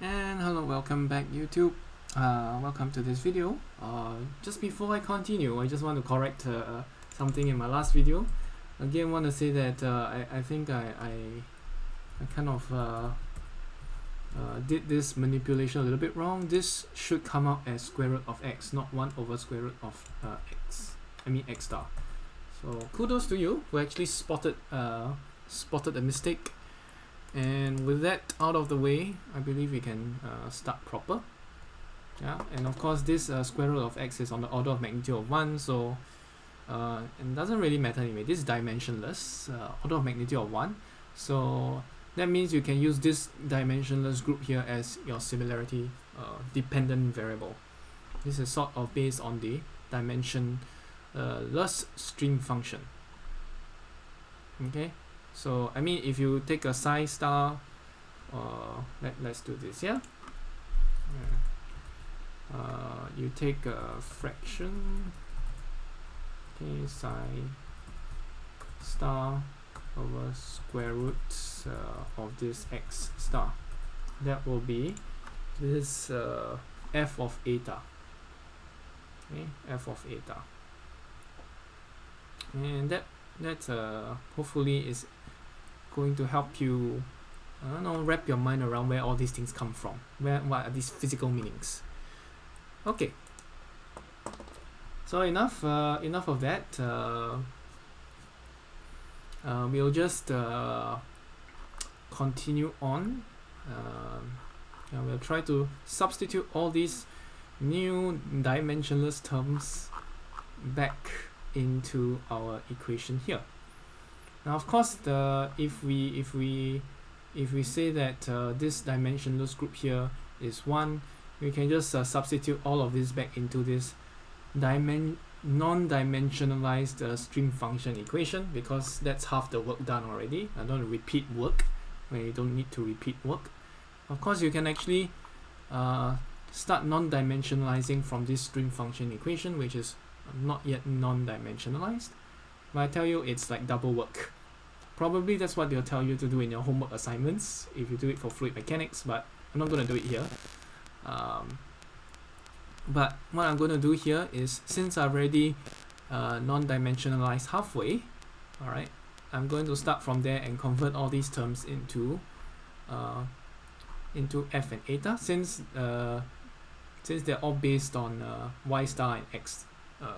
And hello, welcome back YouTube. Welcome to this video. Just before I continue, I just want to correct something in my last video. Again, want to say that I think I kind of did this manipulation a little bit wrong. This should come out as square root of x, not 1 over square root of x. I mean x star. So kudos to you who actually spotted the mistake. And with that out of the way, I believe we can start proper. Yeah, and of course this square root of x is on the order of magnitude of 1, so it doesn't really matter anyway. This is dimensionless, order of magnitude of 1. So that means you can use this dimensionless group here as your similarity dependent variable. This is sort of based on the dimensionless string function. Okay. So I mean, if you take a psi star, let's do this, yeah. You take a fraction, okay, psi star over square root of this x star. That will be this f of eta. Okay, f of eta, and that hopefully is going to help you, I don't know, wrap your mind around where all these things come from. What are these physical meanings? Okay. So enough of that. We'll just continue on. We'll try to substitute all these new dimensionless terms back into our equation here. Now, of course, if we say that this dimensionless group here is 1, we can just substitute all of this back into this non-dimensionalized string function equation, because that's half the work done already. I don't repeat work when you don't need to repeat work. Of course, you can actually start non-dimensionalizing from this string function equation, which is not yet non-dimensionalized. But I tell you, it's like double work. Probably that's what they'll tell you to do in your homework assignments if you do it for fluid mechanics, but I'm not going to do it here. But what I'm going to do here is, since I've already non-dimensionalized halfway, alright, I'm going to start from there and convert all these terms into f and eta, since they're all based on y star and x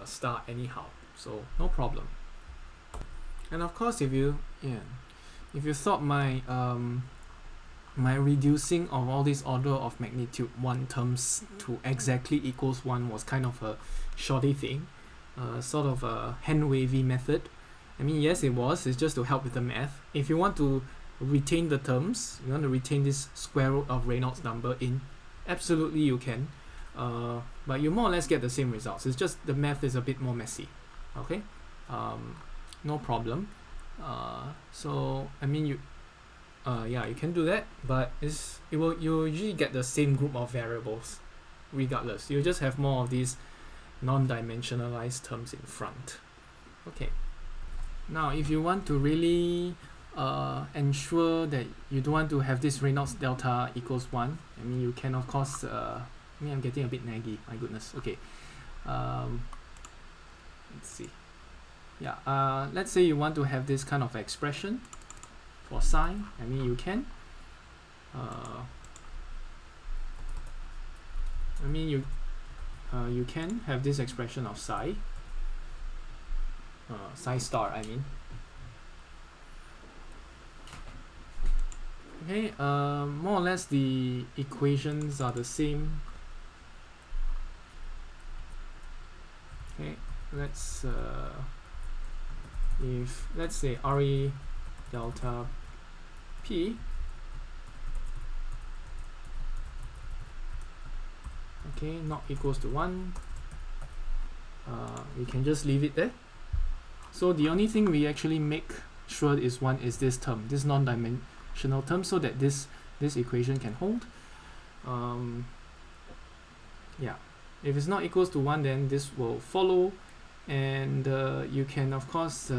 star anyhow, so no problem. And of course, if you thought my my reducing of all these order of magnitude 1 terms to exactly equals 1 was kind of a shoddy thing, sort of a hand-wavy method. I mean, yes, it was. It's just to help with the math. If you want to retain the terms, you want to retain this square root of Reynolds number in, absolutely you can. But you more or less get the same results. It's just the math is a bit more messy. Okay. No problem. So I mean, you can do that, but you usually get the same group of variables regardless. You just have more of these non-dimensionalized terms in front. Okay. Now, if you want to really ensure that you don't want to have this Reynolds delta equals 1, I mean, you can of course. I'm getting a bit naggy. My goodness. Okay. Let's see. Yeah, let's say you want to have this kind of expression for psi. I mean, you can. You can have this expression of psi. Psi star, I mean. Okay. More or less the equations are the same. Okay. Let's say RE delta P, okay, not equals to 1, we can just leave it there. So the only thing we actually make sure is 1 is this term, this non-dimensional term, so that this equation can hold. Yeah, if it's not equals to 1, then this will follow. And you can of course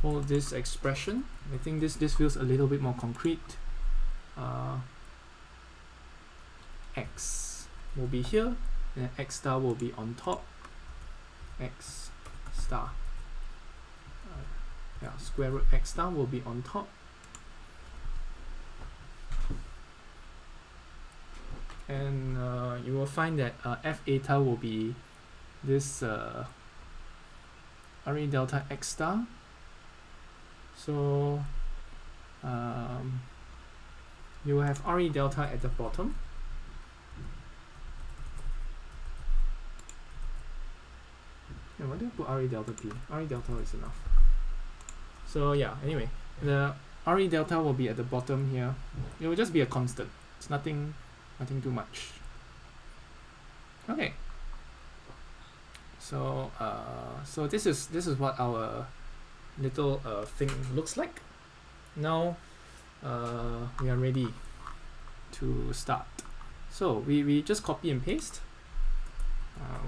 hold this expression. I think this feels a little bit more concrete. x will be here, and x star will be on top. X star, square root x star will be on top, and you will find that f eta will be this RE delta x star. So you will have RE delta at the bottom. Yeah, why do you put RE delta P? RE delta is enough. So yeah, anyway, the RE delta will be at the bottom here. It will just be a constant. It's nothing too much. Okay. So so this is what our little thing looks like. Now we are ready to start. So we just copy and paste.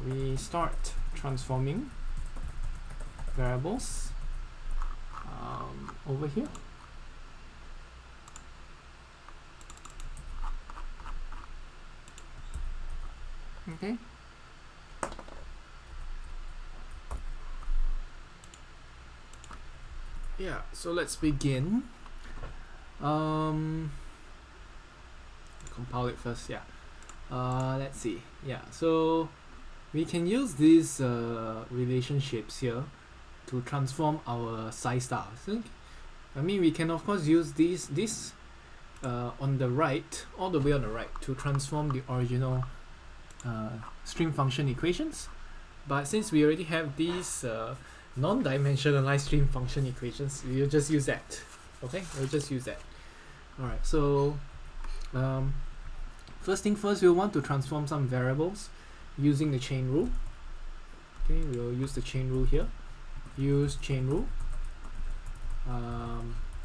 We start transforming variables over here. Okay. Yeah, so let's begin. Compile it first, yeah. Let's see. Yeah, so we can use these relationships here to transform our psi stars. I mean, we can of course use this on the right, all the way on the right, to transform the original stream function equations. But since we already have these non-dimensionalized stream function equations, we'll just use that. Okay, we'll just use that. Alright, so first thing first, we'll want to transform some variables using the chain rule. Okay, we'll use the chain rule here. Use chain rule.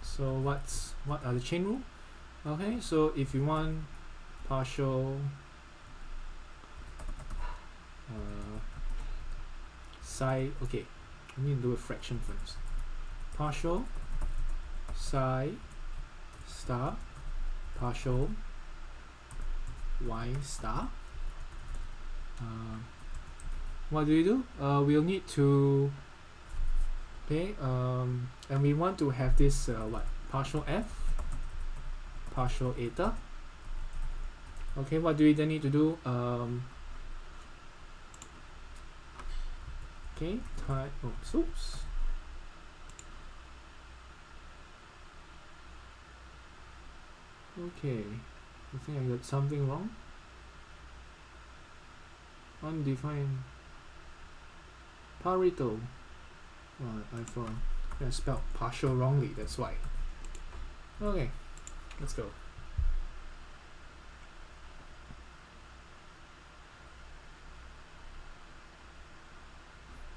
So what are the chain rule? Okay, so if you want partial psi, okay, I need to do a fraction first. Partial psi star partial y star. What do? We'll need to and we want to have this partial f partial eta. Okay, what do we then need to do? Okay, oops. Okay, I think I got something wrong. Undefined Pareto. I spelled partial wrongly, that's why. Okay, let's go.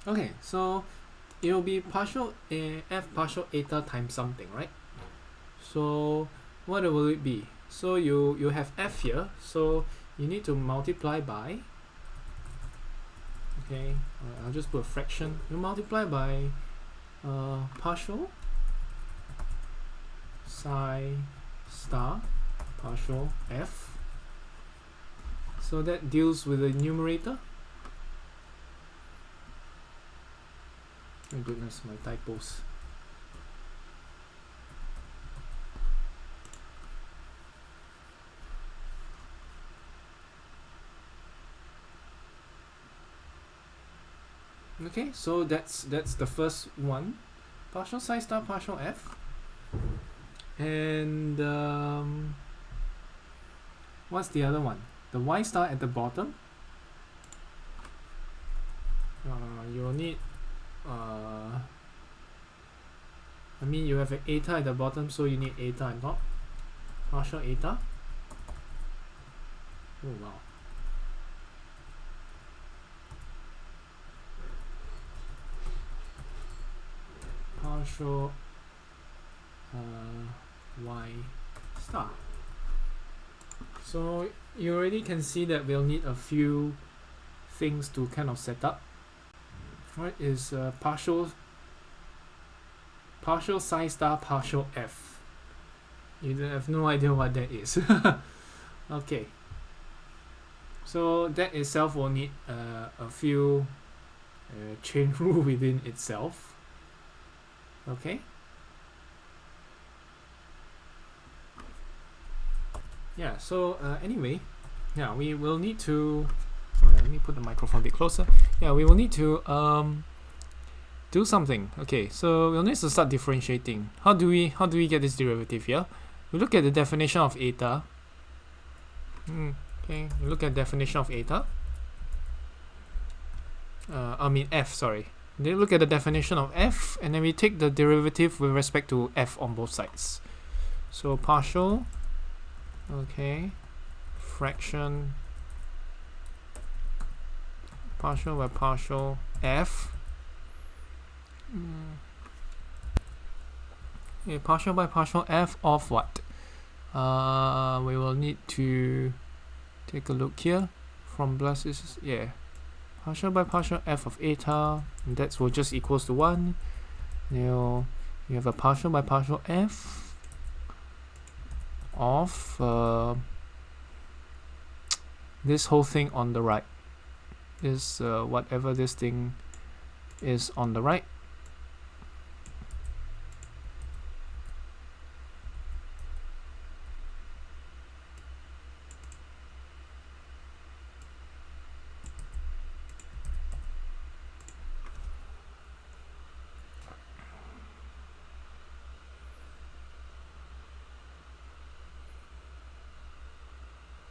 Okay, so it will be partial f partial eta times something, right? So what will it be? So you have f here, so you need to multiply by, okay, I'll just put a fraction. You multiply by partial psi star partial f. So that deals with the numerator. Oh goodness, my typos. Okay, so that's the first one, partial psi star partial f, and what's the other one? The y star at the bottom. You'll need I mean, you have an eta at the bottom, so you need eta on top. Partial eta. Oh wow. Partial y star. So you already can see that we'll need a few things to kind of set up. What is partial psi star partial f? You have no idea what that is. Okay, So that itself will need a few chain rule within itself. Okay. Yeah, so anyway, yeah, we will need to let me put the microphone a bit closer. Yeah, we will need to do something. Okay, so we'll need to start differentiating. How do we get this derivative here? We look at the definition of eta. Okay, we look at definition of eta. I mean f, sorry. Then look at the definition of f, and then we take the derivative with respect to f on both sides. So partial, okay, fraction, partial by partial f. Okay, partial by partial f of what? We will need to take a look here. From plus is, yeah, partial by partial f of eta, and that will just equals to 1. Now you have a partial by partial f of this whole thing on the right. This whatever this thing is on the right.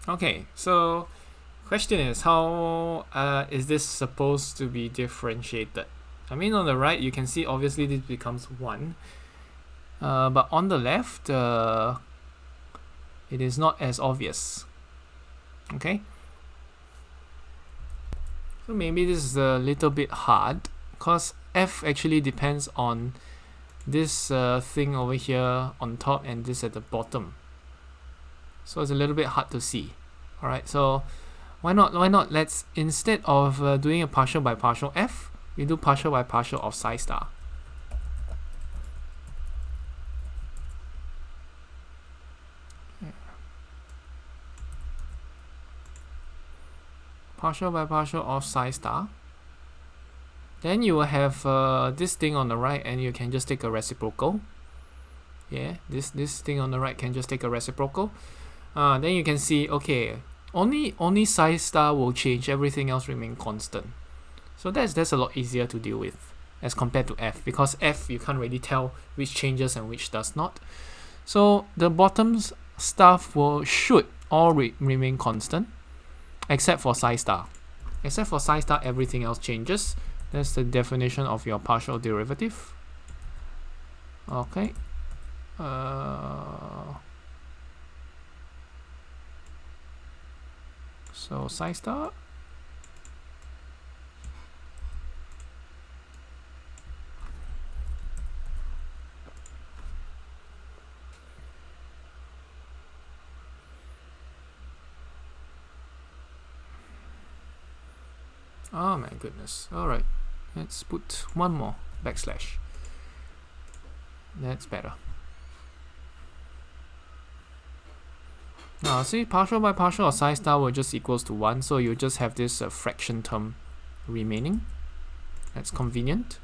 Okay, so question is, how is this supposed to be differentiated? I mean, on the right you can see obviously this becomes 1, but on the left it is not as obvious. Okay, so maybe this is a little bit hard because f actually depends on this thing over here on top and this at the bottom, so it's a little bit hard to see. Alright, so why not let's, instead of doing a partial by partial f, we do partial by partial of psi star. Partial by partial of psi star. Then you will have this thing on the right, and you can just take a reciprocal. Yeah, this thing on the right can just take a reciprocal. Then you can see, okay, only psi star will change, everything else remain constant. So that's a lot easier to deal with as compared to f, because f you can't really tell which changes and which does not. So the bottom's stuff should all remain constant except for psi star. Except for psi star, everything else changes. That's the definition of your partial derivative. Okay. So psi star oh my goodness. Alright, let's put one more backslash. That's better. Now see, partial by partial of psi star will just equals to 1, so you just have this fraction term remaining. That's convenient.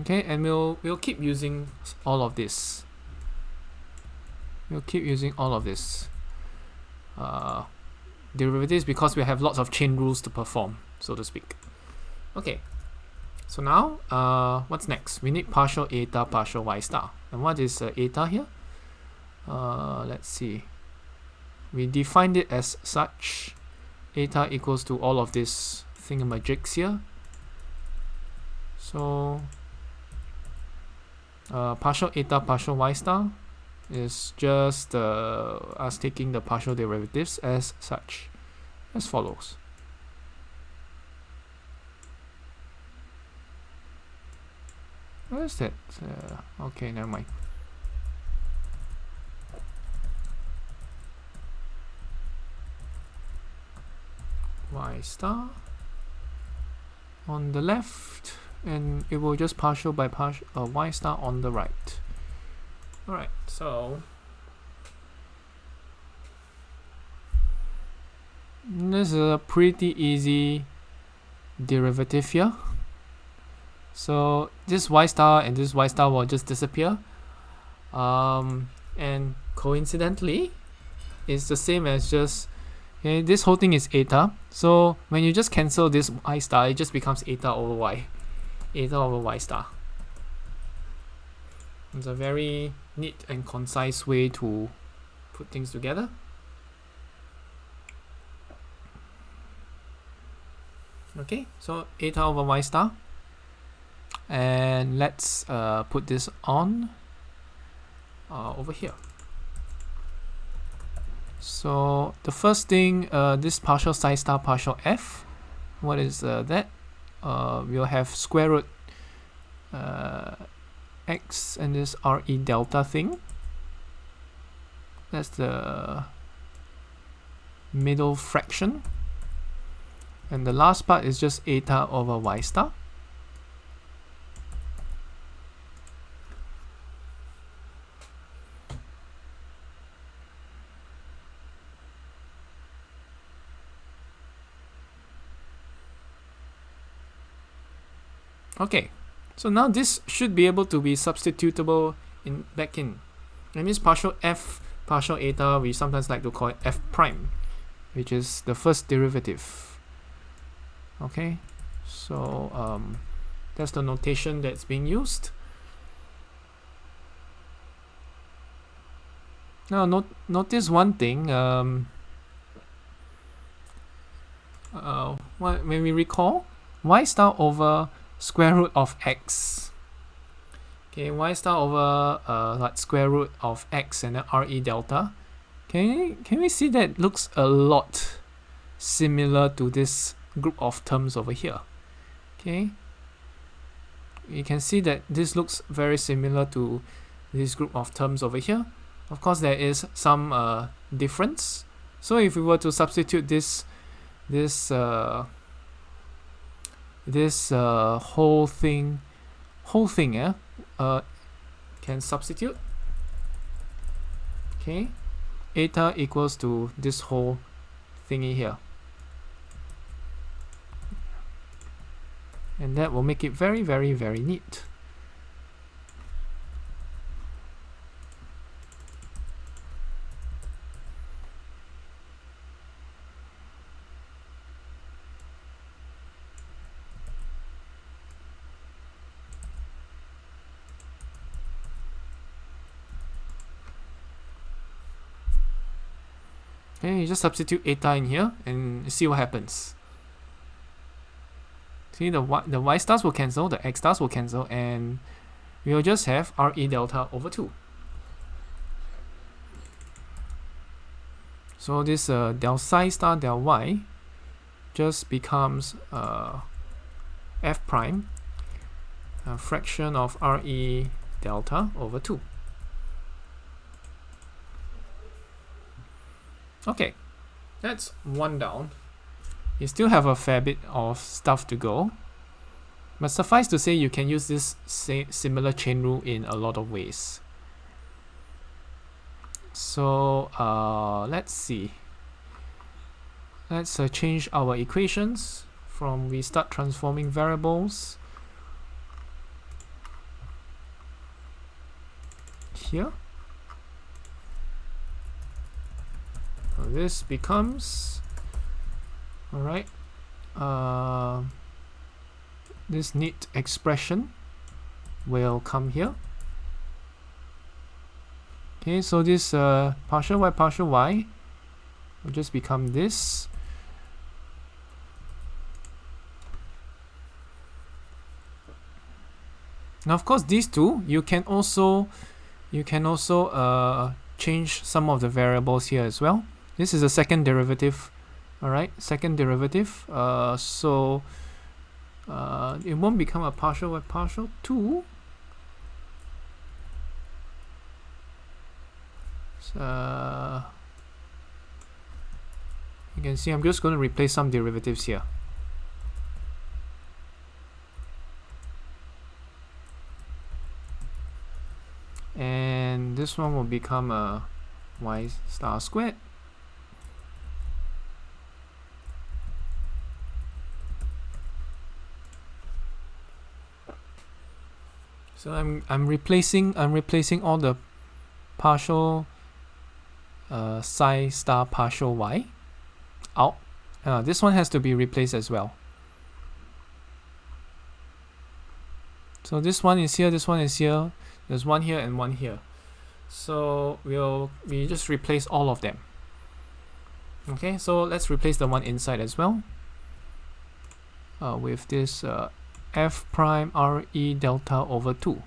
Okay, and we'll keep using all of this. We'll keep using all of this derivatives because we have lots of chain rules to perform, so to speak. Okay, so now what's next? We need partial eta, partial y star. And what is eta here? Let's see. We defined it as such. Eta equals to all of this thingamajigs here. So partial eta, partial y star is just us taking the partial derivatives as such, as follows. What is that? Okay, never mind. Y star on the left, and it will just partial by partial y star on the right. Alright, so This is a pretty easy derivative here. So this y star and this y star will just disappear. And coincidentally, it's the same as just, okay, this whole thing is eta. So when you just cancel this y star, it just becomes eta over y. Eta over y star. It's a very neat and concise way to put things together. Okay, so eta over y star. And let's put this on over here. So the first thing, this partial psi star partial f, what is that? We'll have square root x and this re delta thing. That's the middle fraction. And the last part is just eta over y star. Okay, so now this should be able to be substitutable back in. And this partial f partial eta, we sometimes like to call it f prime, which is the first derivative. Okay, so that's the notation that's being used. Now notice one thing. When we recall, y star over square root of x. Okay, y star over like square root of x and then re delta. Can we see that looks a lot similar to this group of terms over here? Okay, you can see that this looks very similar to this group of terms over here. Of course, there is some difference. So if we were to substitute this whole thing, can substitute. Okay, eta equals to this whole thingy here, and that will make it very, very, very neat. Okay, you just substitute eta in here and see what happens. See, the y stars will cancel, the x stars will cancel, and we'll just have re delta over 2. So this del psi star del y just becomes f prime, a fraction of re delta over 2. Okay, that's one down. You still have a fair bit of stuff to go, but suffice to say you can use this similar chain rule in a lot of ways. So let's see. Let's change our equations from we start transforming variables here. So this becomes, alright, this neat expression will come here. Okay, so this partial y will just become this. Now of course these two, you can also change some of the variables here as well. This is a second derivative, alright, second derivative. So it won't become a partial y partial 2. So, you can see I'm just going to replace some derivatives here. And this one will become a y star squared. So I'm replacing all the partial psi star partial y out. This one has to be replaced as well. So this one is here, this one is here, there's one here and one here. So we just replace all of them. Okay, so let's replace the one inside as well with this f prime re delta over 2.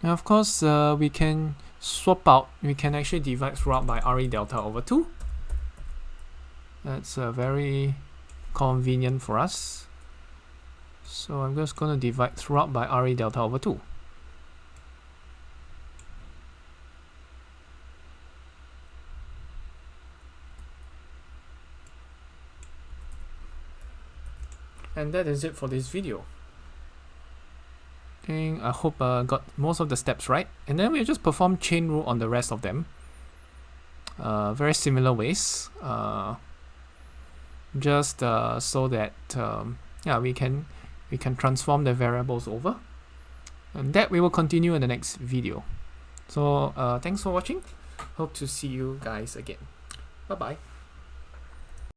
And of course, we can swap out. We can actually divide throughout by re delta over 2. That's very convenient for us. So I'm just going to divide throughout by re delta over 2. And that is it for this video. I hope I got most of the steps right. And then we'll just perform chain rule on the rest of them. Very similar ways. Just so that yeah, we can transform the variables over. And that we will continue in the next video. So thanks for watching. Hope to see you guys again. Bye bye.